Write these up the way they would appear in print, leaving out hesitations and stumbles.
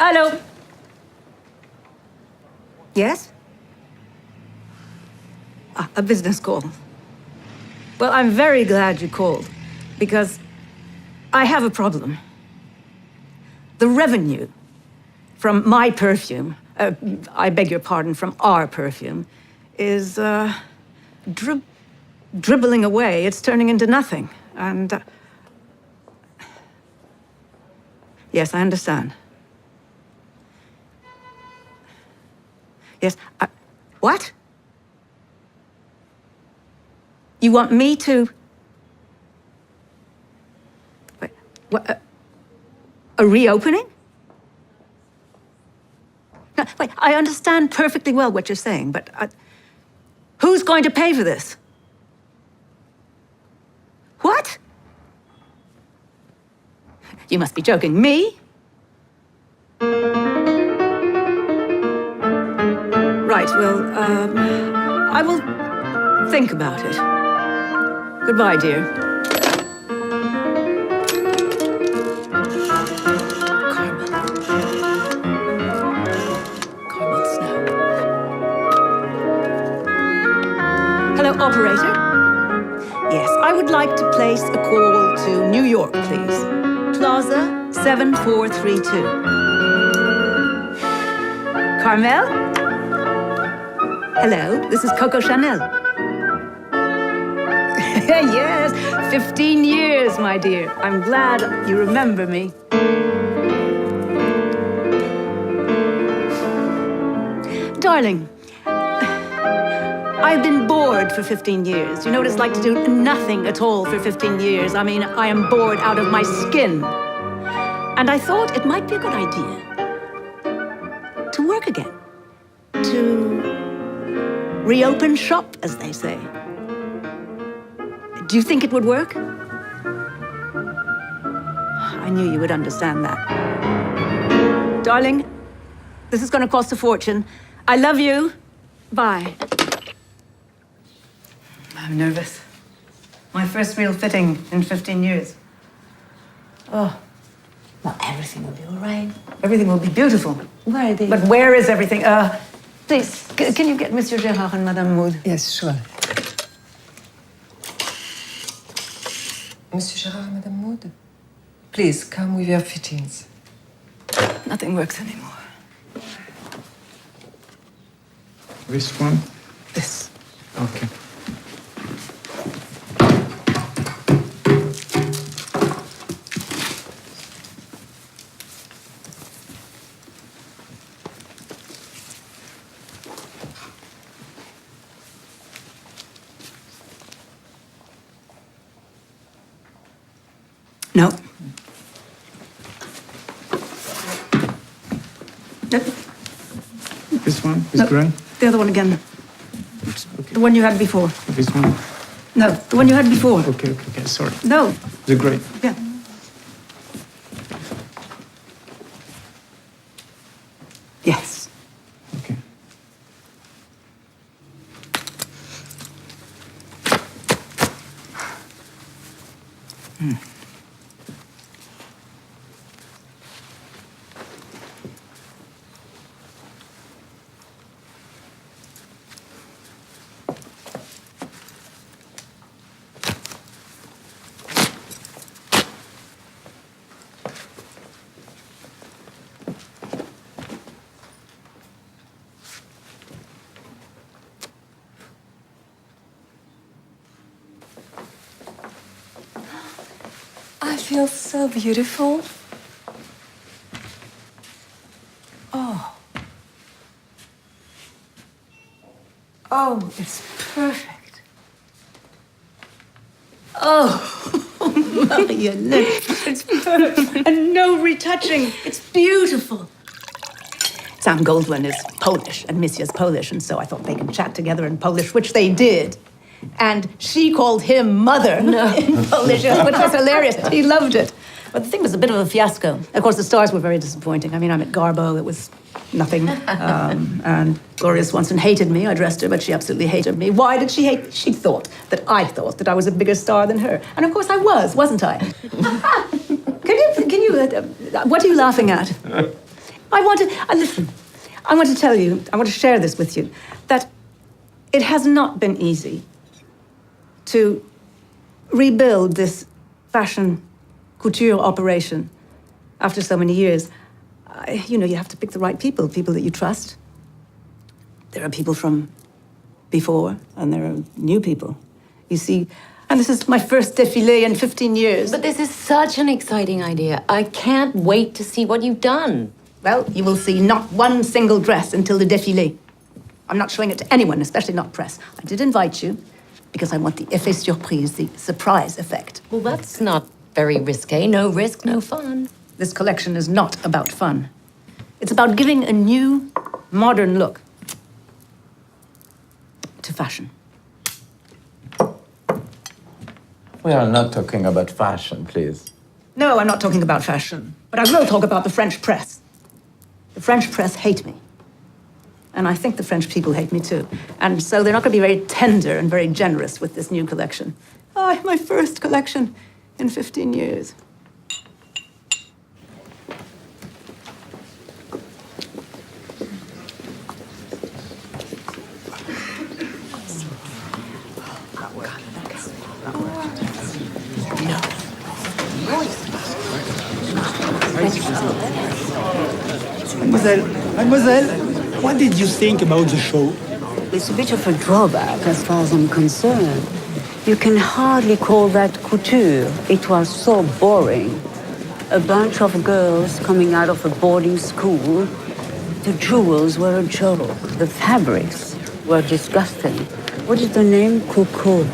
Hello. Yes? A business call. Well, I'm very glad you called, because I have a problem. The revenue from my perfume, I beg your pardon, from our perfume, is dribbling away. It's turning into nothing. And yes, I understand. Yes, what? You want me to... Wait, what, a reopening? No, wait, I understand perfectly well what you're saying, but who's going to pay for this? What? You must be joking. Me? Right, well, I will think about it. Goodbye, dear. Caramel snow. Hello, operator. Yes, I would like to place a call to New York, please. Plaza 7432. Carmel? Hello, this is Coco Chanel. Yes, 15 years, my dear. I'm glad you remember me. Darling, I've been bored for 15 years. You know what it's like to do nothing at all for 15 years? I mean, I am bored out of my skin. And I thought it might be a good idea to work again. To reopen shop, as they say. Do you think it would work? I knew you would understand that. Darling, this is going to cost a fortune. I love you. Bye. I'm nervous. My first real fitting in 15 years. Oh. Well, everything will be all right. Everything will be beautiful. Where are they? But where is everything? Please, can you get Monsieur Gerard and Madame Maud? Yes, sure. Monsieur Gerard, Madame Maud, please come with your fittings. Nothing works anymore. This one? This. Okay. No. Nope. This one? This No, green? the other one again. Okay. The one you had before. This one? No, the one you had before. Okay, sorry. No. The gray. Yeah. Yes. Okay. I feel so beautiful. Oh. Oh, it's perfect. Oh, Marianne, it's perfect. And no retouching. It's beautiful. Sam Goldwyn is Polish, and Missy's Polish, and so I thought they could chat together in Polish, which they did. And she called him mother in Polish, which was hilarious. He loved it. But the thing was a bit of a fiasco. Of course, the stars were very disappointing. I mean, I'm at Garbo. It was nothing. And Gloria Swanson hated me. I dressed her, but she absolutely hated me. Why did she hate me? She thought that I was a bigger star than her. And of course I was, wasn't I? Can you, what are you laughing at? Listen, I want to tell you, I want to share this with you, that it has not been easy to rebuild this fashion couture operation after so many years. You have to pick the right people that you trust. There are people from before, and there are new people. You see, and this is my first défilé in 15 years. But this is such an exciting idea. I can't wait to see what you've done. Well, you will see not one single dress until the défilé. I'm not showing it to anyone, especially not press. I did invite you because I want the effet surprise, the surprise effect. Well, that's not very risque. No risk, no fun. This collection is not about fun. It's about giving a new, modern look to fashion. We are not talking about fashion, please. No, I'm not talking about fashion, but I will talk about the French press. The French press hate me. And I think the French people hate me too. And so they're not going to be very tender and very generous with this new collection. Oh, my first collection in 15 years. Mademoiselle, what did you think about the show? It's a bit of a drawback as far as I'm concerned. You can hardly call that couture. It was so boring. A bunch of girls coming out of a boarding school. The jewels were a joke. The fabrics were disgusting. What is the name? Coco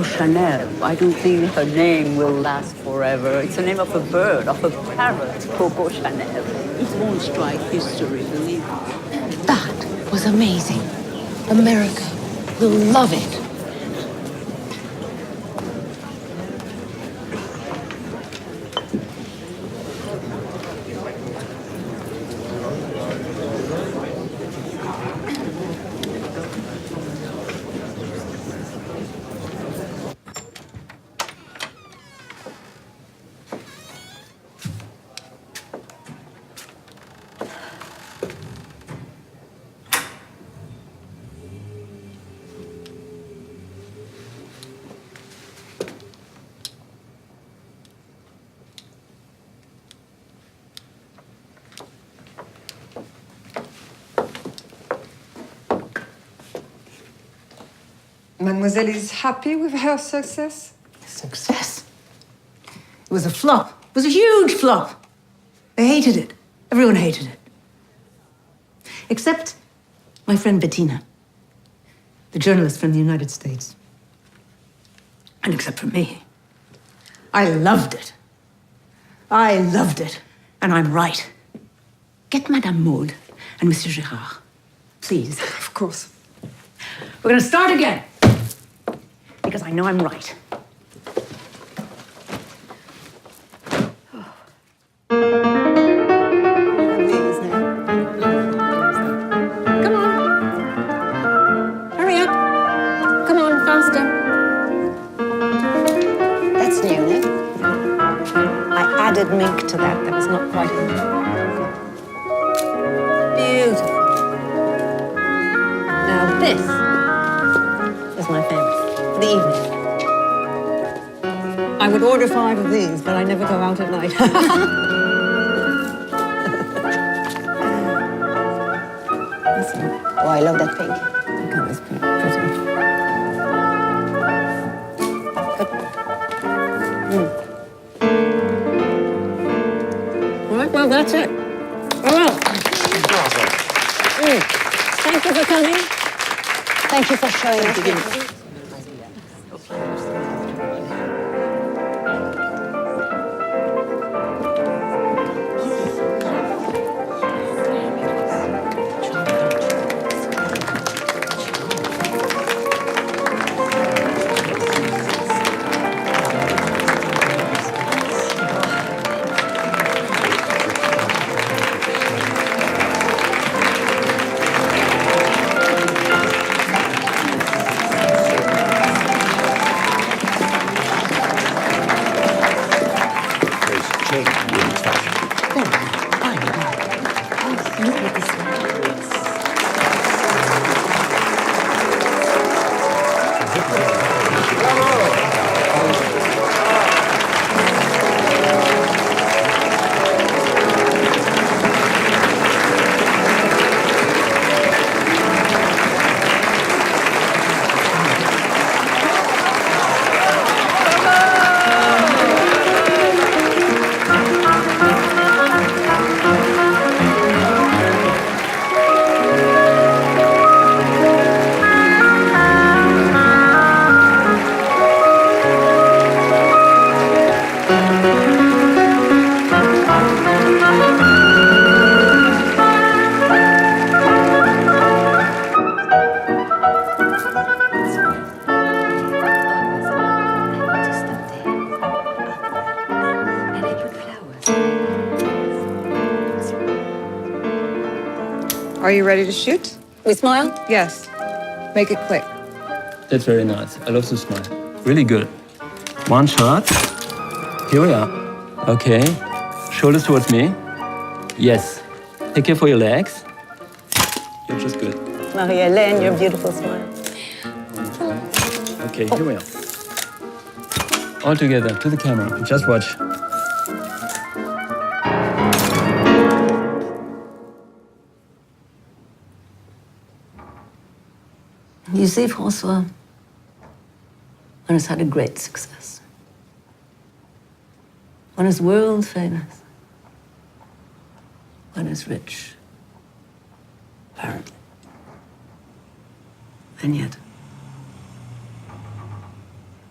Chanel. I don't think her name will last forever. It's the name of a bird, of a parrot, Coco Chanel. It won't strike history, believe me. That was amazing. America will love it. Mademoiselle is happy with her success? Success. It was a flop. It was a huge flop. They hated it. Everyone hated it. Except my friend Bettina, the journalist from the United States. And except for me. I loved it. I loved it. And I'm right. Get Madame Maud and Monsieur Gérard, please. Of course. We're going to start again. Because I know I'm right. Come on. Hurry up. Come on, faster. That's new, Nick. I added mink to that. That was not quite enough. Beautiful. Now this is my favorite for the evening. I would order 5 of these, but I never go out at night. Oh, I love that pink. The color's pretty. All right, well, that's it. All right. Thank you for coming. Thank you for showing us. Are you ready to shoot? We smile? Yes. Make it quick. That's very nice. I love the smile. Really good. One shot. Here we are. Okay. Shoulders towards me. Yes. Take care for your legs. You're just good. Marie-Hélène, your beautiful smile. Okay, here we are. All together, to the camera. Just watch. You see, François, one has had a great success. One is world famous. One is rich, apparently. And yet,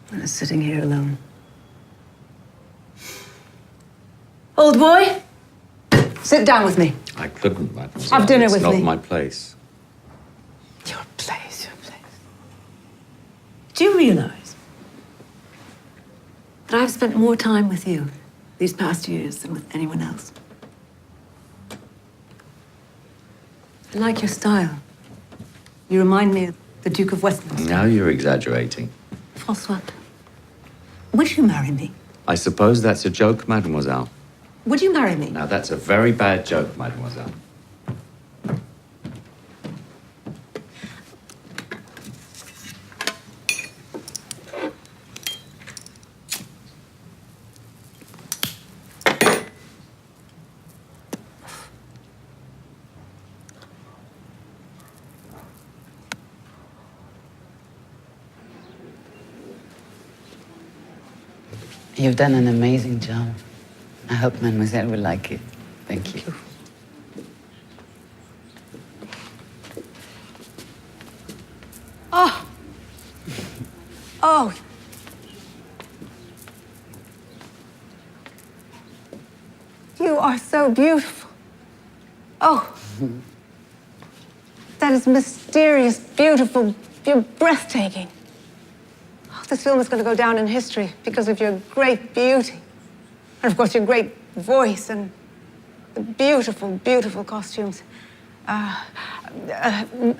one is sitting here alone. Old boy, sit down with me. I couldn't, mademoiselle. Have dinner It's with not me. my place. Your place, your place. Do you realize that I've spent more time with you these past years than with anyone else? I like your style. You remind me of the Duke of Westminster. Now you're exaggerating. François, would you marry me? I suppose that's a joke, mademoiselle. Would you marry me? Now that's a very bad joke, mademoiselle. You've done an amazing job. I hope Mademoiselle will like it. Thank you. Oh. Oh. You are so beautiful. Oh. That is mysterious, beautiful, you're breathtaking. Oh, this film is going to go down in history because of your great beauty. And of course, your great voice and the beautiful, beautiful costumes.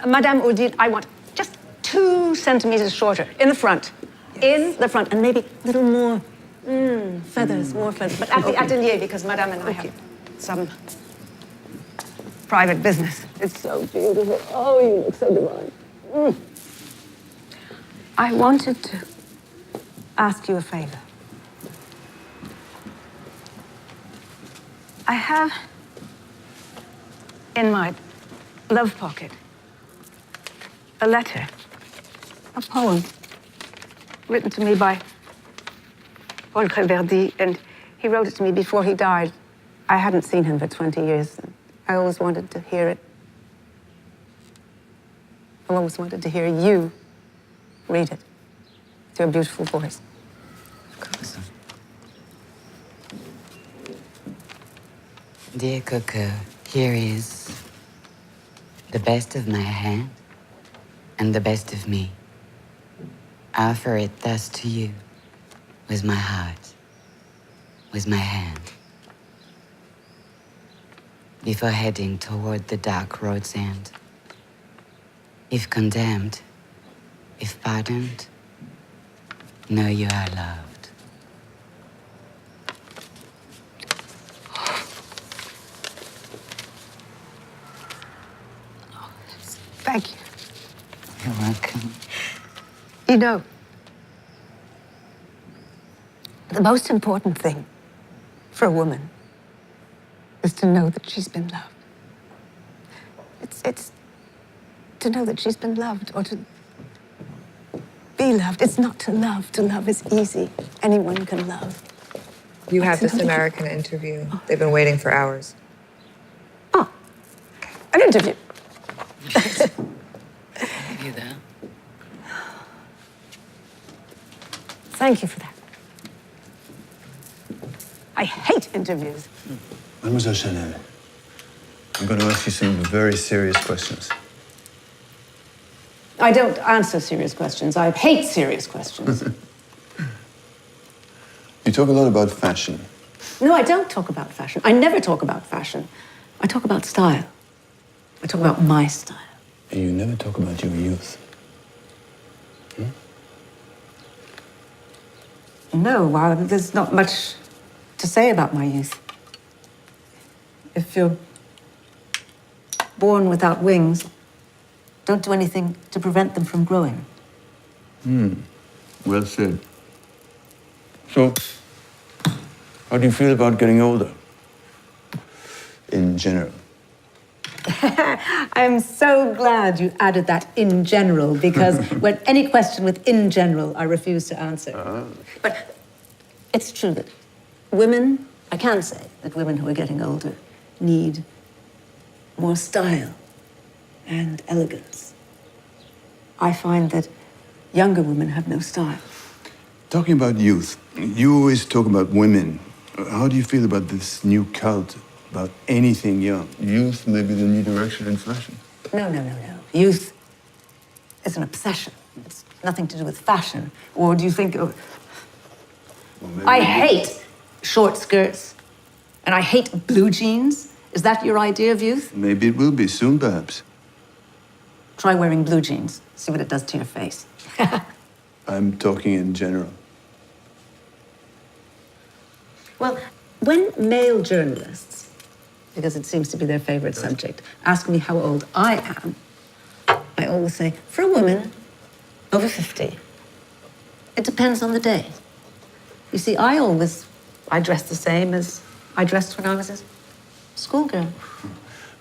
Madame Odile, I want just 2 centimeters shorter in the front. Yes. In the front, and maybe a little more feathers, more feathers. But at the atelier, because Madame and I have some private business. It's so beautiful. Oh, you look so divine. I wanted to ask you a favor. I have in my glove pocket a letter, a poem written to me by Paul Verdi, and he wrote it to me before he died. I hadn't seen him for 20 years. I always wanted to hear it. I always wanted to hear you read it with your beautiful voice. Of course. Dear Coco, here is the best of my hand and the best of me. I offer it thus to you, with my heart, with my hand. Before heading toward the dark road's end, if condemned, if pardoned, know you are loved. Thank you. You're welcome. You know, the most important thing for a woman is to know that she's been loved. It's to know that she's been loved or to be loved. It's not to love. To love is easy. Anyone can love. You have this American interview. They've been waiting for hours. Oh, an interview. You there? Thank you for that. I hate interviews. Mademoiselle Chanel, I'm going to ask you some very serious questions. I don't answer serious questions. I hate serious questions. You talk a lot about fashion. No, I don't talk about fashion. I never talk about fashion. I talk about style. I talk about my style. And you never talk about your youth. No, well, there's not much to say about my youth. If you're born without wings, don't do anything to prevent them from growing. Well said. So, how do you feel about getting older? In general. I'm so glad you added that in general, because when any question with in general, I refuse to answer. But it's true that women, I can say that women who are getting older need more style and elegance. I find that younger women have no style. Talking about youth, you always talk about women. How do you feel about this new cult about anything young? Youth may be the new direction in fashion. No. Youth is an obsession. It's nothing to do with fashion. Or do you think... I hate short skirts. And I hate blue jeans. Is that your idea of youth? Maybe it will be soon, perhaps. Try wearing blue jeans. See what it does to your face. I'm talking in general. Well, when male journalists, because it seems to be their favorite subject, ask me how old I am, I always say, for a woman over 50, it depends on the day. You see, I dress the same as I dressed when I was a schoolgirl.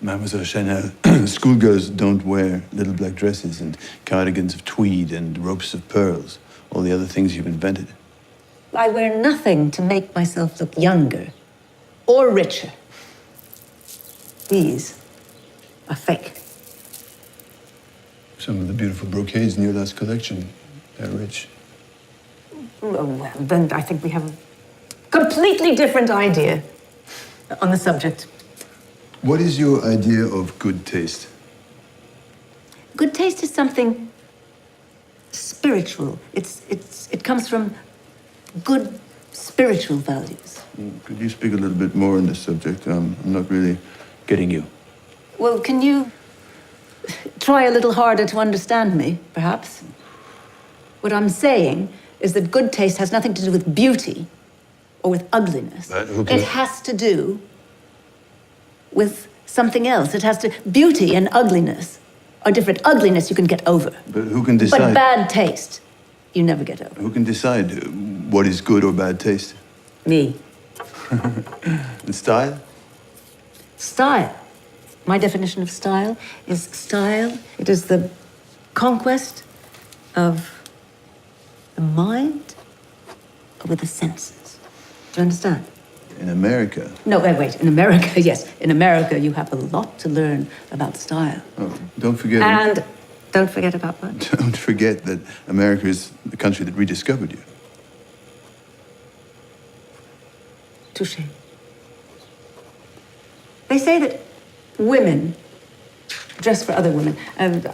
Mademoiselle Chanel, schoolgirls don't wear little black dresses and cardigans of tweed and ropes of pearls, all the other things you've invented. I wear nothing to make myself look younger or richer. These are fake. Some of the beautiful brocades in your last collection, they're rich. Oh, well, then I think we have a completely different idea on the subject. What is your idea of good taste? Good taste is something spiritual. It comes from good spiritual values. Could you speak a little bit more on this subject? I'm not really getting you. Well, can you try a little harder to understand me, perhaps? What I'm saying is that good taste has nothing to do with beauty or with ugliness. It has to do with something else. Beauty and ugliness are different. Ugliness you can get over. But who can decide? But bad taste, you never get over. Who can decide what is good or bad taste? Me. And style? Style. My definition of style is style. It is the conquest of the mind over the senses. Do you understand? In America? No, wait. In America, yes. In America, you have a lot to learn about style. Oh, don't forget. And don't forget about what? Don't forget that America is the country that rediscovered you. Touché. They say that women dress for other women. And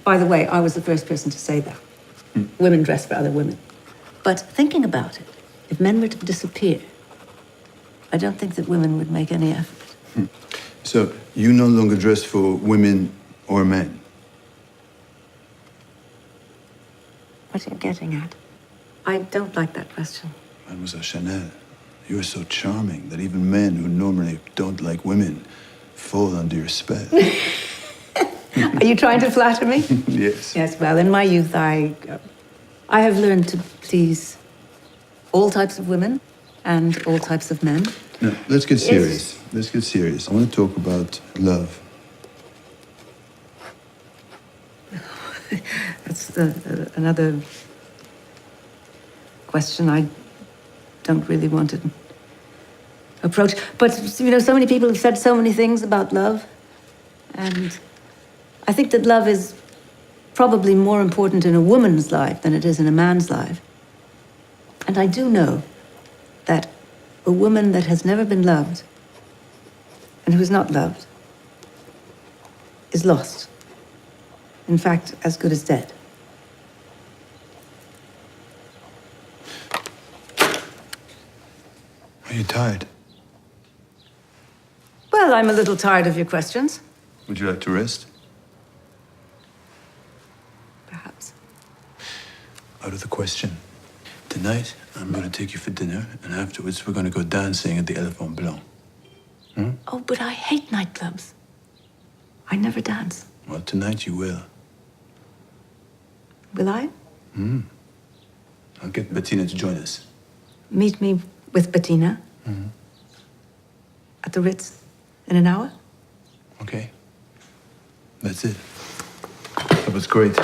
by the way, I was the first person to say that. Women dress for other women. But thinking about it, if men were to disappear, I don't think that women would make any effort. So you no longer dress for women or men? What are you getting at? I don't like that question. Mademoiselle Chanel, you are so charming that even men who normally don't like women fall under your spell. Are you trying to flatter me? Yes. Yes, well, in my youth, I have learned to please all types of women and all types of men. No, let's get serious. Let's get serious. I want to talk about love. That's another question I don't really want to approach. But, you know, so many people have said so many things about love. And I think that love is probably more important in a woman's life than it is in a man's life. And I do know that a woman that has never been loved and who's not loved is lost. In fact, as good as dead. Are you tired? I'm a little tired of your questions. Would you like to rest? Perhaps. Out of the question. Tonight, I'm going to take you for dinner, and afterwards, we're going to go dancing at the Elephant Blanc. Oh, but I hate nightclubs. I never dance. Well, tonight you will. Will I? I'll get Bettina to join us. Meet me with Bettina? At the Ritz in an hour? Okay. That's it. That was great.